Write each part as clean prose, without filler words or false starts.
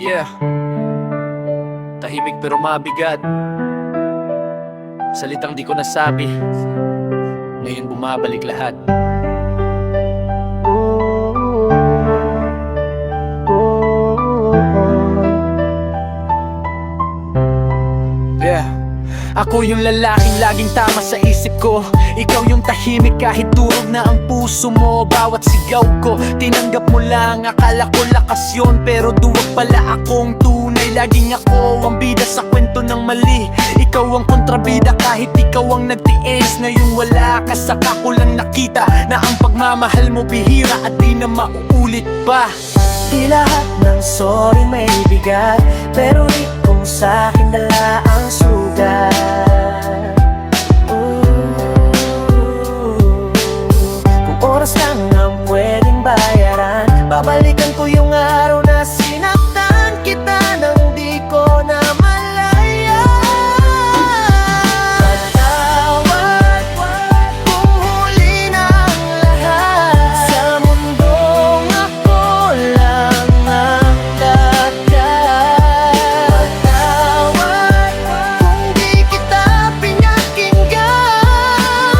Yeah, tahimik pero mabigat. Salitang di ko nasabi, ngayon bumabalik lahat. Yeah, ako yung lalaking laging tama sa isip ko. Ikaw yung tahimik kahit durog na ang puso mo. Bawat sigaw ko, tinanggap mo lang. Akala ko lakas yun, pero duwag pala akong tunay. Laging ako ang bida sa kwento ng mali. Ikaw ang kontrabida kahit ikaw ang nagtiis. Ngayong wala ka, saka ko lang nakita na ang pagmamahal mo bihira at di na mauulit pa. Di lahat ng sorry may bigat, pero di kung sa'kin dala ang sugat. Kung oras lang ang pwedeng bayaran, babalikan ko yung araw na sinaktan kita nang di ko na malaya. Patawad kung huli na ang lahat. Sa mundong ako lang ang takat. Patawad kung di kita pinakinggan.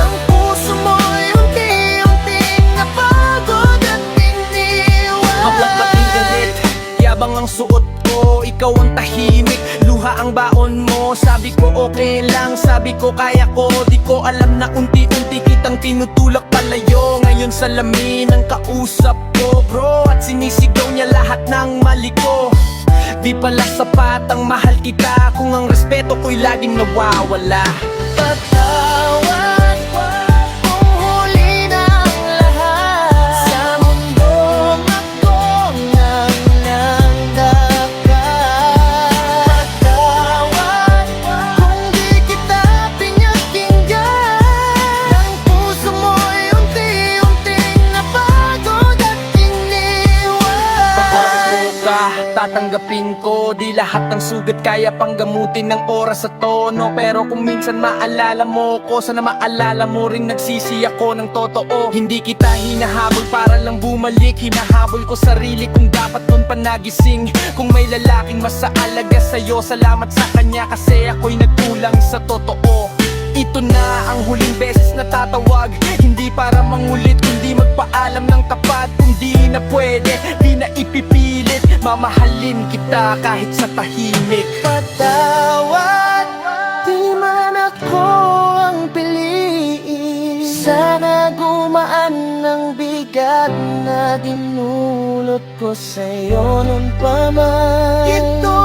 Ang puso mo'y unti-unting napagod at iniwan. Maplaplaking galit, yabang ang suot ko. Ikaw ang tahimik, luha ang baon mo. Sabi ko okay lang, sabi ko kaya ko. Di ko alam na unti-unti kitang tinutulak palayo. Ngayon salamin ang kausap ko, bro, at sinisigaw niya lahat ng mali ko. Di pala sapat ang mahal kita kung ang respeto ko'y laging nawawala. Patawad kung huli na ang lahat. Sa mundong ako nang nangdakat. Patawad kung di kita pinakinggan. Ang puso mo'y unti-unting napagod at iniwan. Ka, tatanggapin ko. Di lahat ng sugat kaya pang gamutin ng oras at tono. Pero kung minsan maalala mo ko, sana maalala mo rin nagsisi ako ng totoo. Hindi kita hinahabol para lang bumalik. Hinahabol ko sarili kung dapat nun pa nagising. Kung may lalaking masaalaga sa'yo, salamat sa kanya kasi ako'y nagkulang sa totoo. Ito na ang huling beses na tatawag. Hindi para mangulit, kundi magpaalam ng tapat. Kung di na pwede, di na ipipilit. Mamahalin kita kahit sa tahimik. Patawad, di man ako ang piliin. Sana gumaan ang bigat na dinulot ko sa'yo nun pa man. Ito